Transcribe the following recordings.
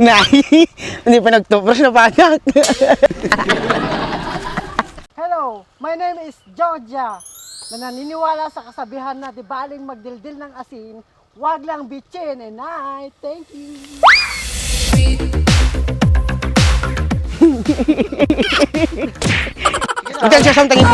Nay, hindi pa nag-toothbrush na panak. Hello, my name is Georgia. Na naniniwala sa kasabihan na di baling magdildil ng asin, wag lang bitchin and I thank you. Diyan siya sa tangin.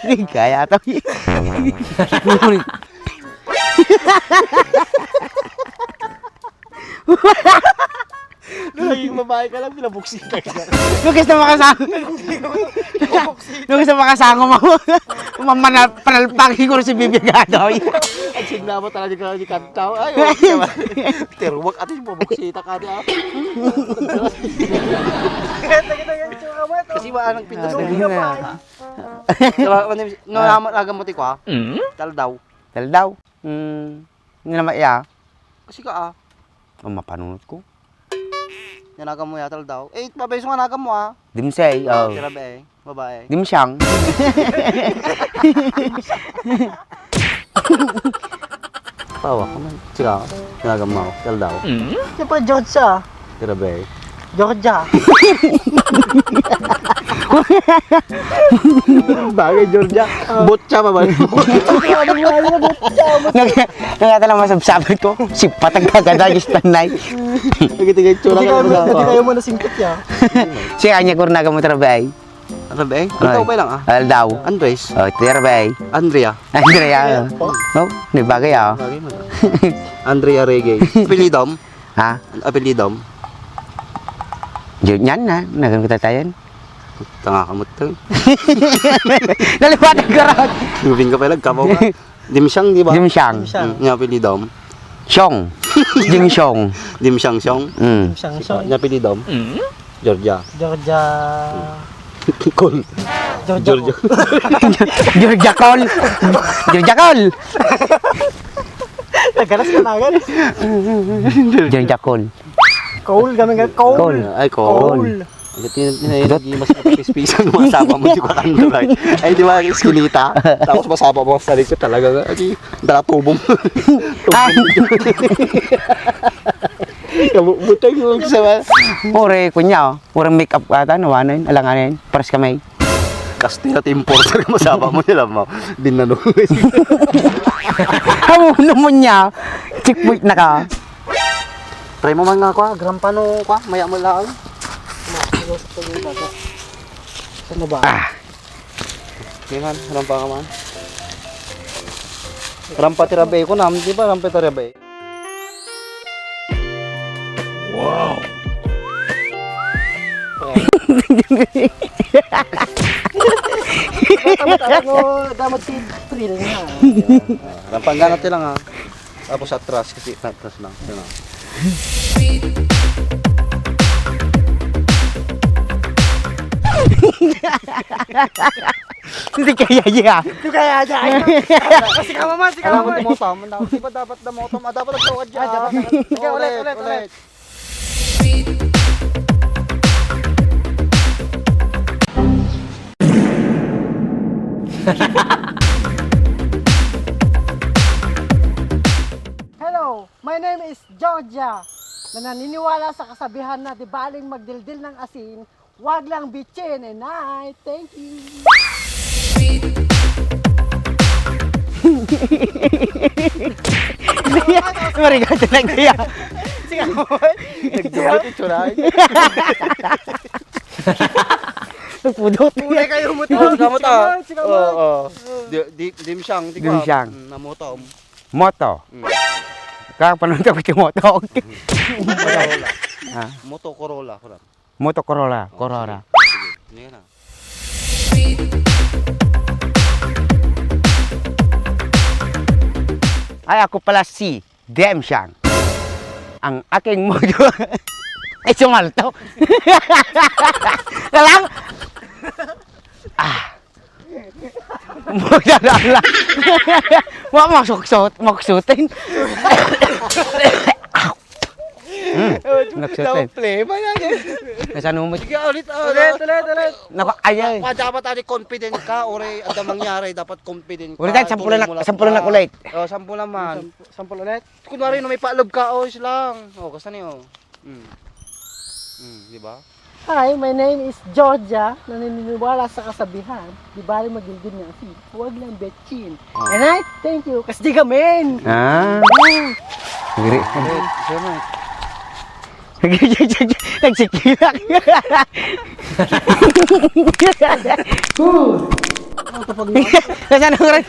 Hindi kaya ito. Naging babae ka lang, pinabuksita ka. Lugis na makasama. Lugis na makasama mo. Panalpaki ko si Bibigado. At sigla mo talaga ka ni Kantaw. Ay, pero wag atin pubuksita ka niya. Kasi wala nang pintas na. No, nagamuti ko ha. Taldaw. Taldaw. Hindi na maiya. Kasi ka Ang mapanunod ko. Nanagam mo yatal daw. Eh, babayso nga nagam mo Dimsay. Tira ba babae. Dimsyang. Pawa ka man. Sika, nanagam mo. Tal daw. Siyempre Georgia. Tira ba Georgia. Bagay, Georgia. Butcha ba ba? Nagkatalang masabsabat ko. Si patag kagadagis tanay. Nagitiga itsura ka na Hindi kayo mo nasingkot ya. Si kanya ko naga mo trabay. Ano ba Ano daw ba lang Aldaw. Andres. Oh, trabay. Andrea. Andrea. Oh, ni bagay ah. Bagay mo. Andrea Reggae. Apelidom. Ha? Apelidom. Yun yan na. Nagan kita tayan. Tanga ka mo ito. Naliwatag ka rin. Moving ka pala, kapaw ka. Dimsyang, di ba? Dimsyang. Nga apelidom. Syong. Dimsyong. Dimsyang siyong. Siyang siyang. Nga apelidom. Georgia. Georgia. Cool. Georgia. Georgia Col. Georgia Col. Nagalas ka na agad. Georgia Col. Cole, kami nga Cole. Ay, cool. Hindi mas mapis-pisan mo masama mo di ko kanduray. Ay, di ba, iskinita? Tapos masama mo sa likod talaga. Ay, dala tubong. Butay yung sa Pure, kunya. Pure make-up ata. Nawanan. Alanganin. Paras kamay. Castilla importer ka masama mo nila mo. Binano. Hamuno mo niya. Checkpoint na ka. Try mo man nga ko, grampano ko, maya mo lang. Saan na ba? Yan, rampa ka man. Rampa tirabe ko nam, di ba rampa tirabe? Wow. Damat si thrill na. Rampang ganat lang ha. Tapos atras kasi atras lang. Yan na. Hindi kaya niya. Ito kaya dyan. Kasi ka mama, si ka Alam mo mama. dumotom, di ba dapat dumotom? Dapat nagtawad dyan. Sige, ulit. Hello, my name is Georgia. Na naniniwala sa kasabihan na di baling magdildil ng asin, wag lang bitchin and I thank you. Marigato na kaya. Sige mo. Nagdumit yung tsuray. Nagpudot. Kulay kayo mo to. Kamu ta? Sige mo. Oo. Dimsyang. Dimsyang. Namotom. Moto. Kakapanunod ako yung moto. Corolla. Ah. Moto Corolla. Moto Corolla. Corolla. Sige, sige na. Ay, ako pala si Demsyang. Ang aking motor ay sumalto. Lang. Motor lang. Wala maksutin. Nagsutin. Play ba yan? Nasa numot. Sige, ulit. Naku, ayay. Dapat tayo confident ka, ore, at ang mangyari, dapat confident ka. Ulit, sampulan na ulit. O, sampu naman. Sampol ulit. Kunwari, no, may paalab ka, is lang. O, kasan yun? Di ba? Hi, my name is Georgia. Naniniwala sa kasabihan. Di bali magildin ng asin. Huwag lang betchin. And I thank you. Kasi di gamin. Giri. Siyempre. Nagsikilak. Kasano ko rin?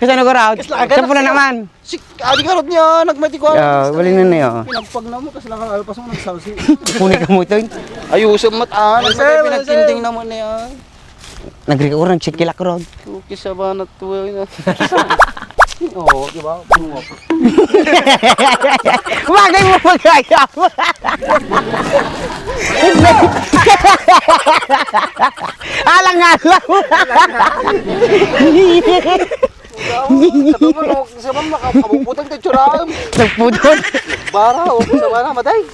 Kasano ko rin? Sampo na naman. Adi karot niya, nagmati ko. Wali na niyo. Pinagpag na mo, kasi lang ang alpas mo nagsalsi. Puni ka mo ito. Ayusin mataan. Pinagtinding naman niya. Nagri ko rin, sikilak ko rin. Tukis sa ba na tuwa na. Oo, di ba? Bagay mo magaya mo. Alang-alang. Sa mga makapuputang tayo tsuraan. Nagpudod. Bara, o sa ba na, matay.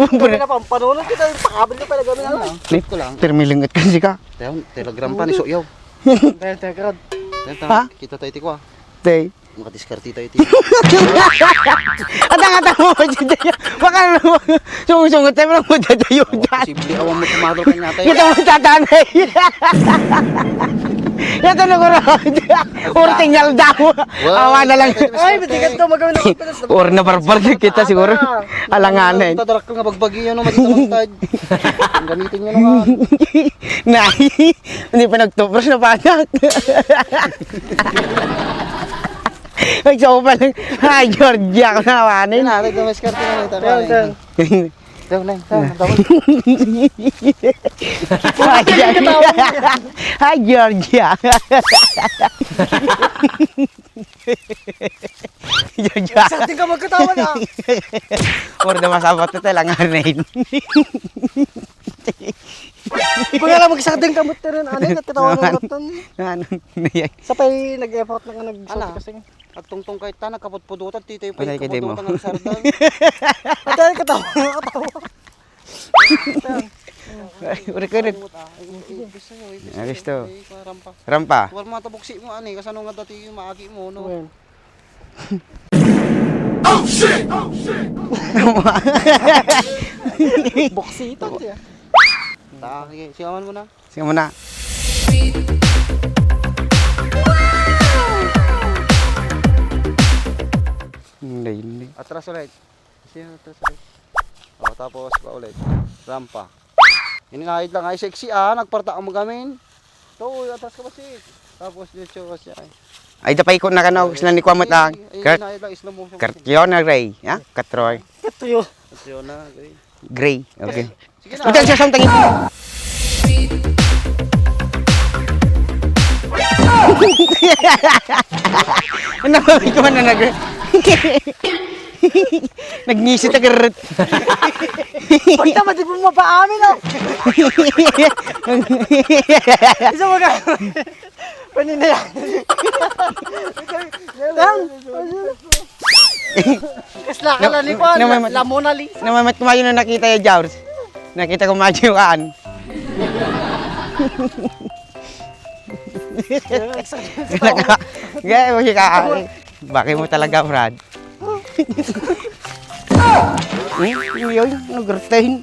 Pwede na pampanunan kita. Pakabal na pala gamin na lang. Clip ko lang. Termilingat kasi ka. Telegram pa ni Soyaw. Teka, Ha? Kita tayo tikwa. Tay. Makadiskarti tayo tikwa. Atang-atang mo ba dyan? Baka sungut-sungut tayo mo dyan dyan. Posible awang mo tumadol kayo natin. Ito mo tatanay. Ito na ko rin. Or tinggal daw. Awa na lang. ay, matigat to magawin ng pinas. Or nabarbar na kita siguro. Alanganin. Tadarak ka nga bagbagi yan, matitapag gamitin nyo naman. Nay, hindi pa nagtupros na panak. Nagsawa pa lang. Ay, Georgia, ako nawanin. Natin, dumiskarte na ito. Daw na, daw. Hi, Georgia. Georgia. Sa ating ka magkatawa na. Or na masabat ito lang ngayon. Kung nga lang magsading kamot na rin. Ano yung natatawa ng ratan? Ano na yan? Sapay nag-effort na nga Ala. nag-shot kasi. At tungtong kahit ta, nagkapot-pudutan, tito yung Patay ka, Demo. kapudutan ng sardan. At dahil katawa nga katawa. Uri ka rin. Alis to. Rampa. Tuwar mga tabuksi mo, ani, kasano nga dati yung maagi mo, no? Ayan. Boksita siya. Sige, sigawan mo na. Sige muna. Hindi. Atras ulit. Sige, atras ulit. O, tapos pa ulit. Rampa. Iningahid lang, ay sexy nagparta ang magamin. To, atras ka ba si? Tapos dito ka siya. Ay, dapay ko na kanaw. Sila ni Kwamot ang. Iningahid lang, slow motion. Kartyon na gray. Ha? Katroy. Ito yun. Atyo na, okay. Gray. Okay. Sige na. Udan siya sa tangin. Ano ba ko man na nagngisi ta garot. Pag naman di mo mapaamin oh. Isa mo ka. Panina yan. Down. Isla ka lang ni Juan. La Mona Lisa. Namamat kumayo na nakita ya Jaurs. Nakita ko majuan. Gaya mo siya ka. Bakit mo talaga, Brad? Yun, nagartahin.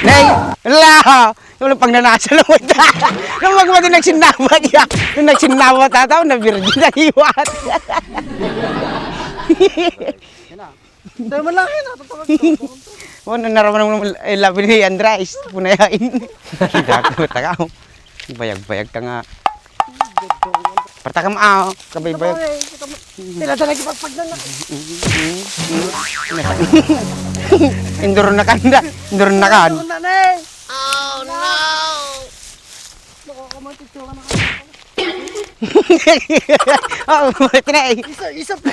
Nay! Ala! Yung pag nanasa lang mo ita. Nung magmati nagsinabat ya. Nung nagsinabat tataw, na virgin na iwat. Dahil malaki na. Ano naraman mo labi ni Andres. Punayain. Dako, tagaw. Bayag-bayag ka nga. Parta ka maaw. Kabay ba? Sila talaga pagpagnan ako. Indur na kanda. Indur na kan. Ano na eh? Oh no! Nakakamatito ka na kami. Oo, balik na eh. Isa pa.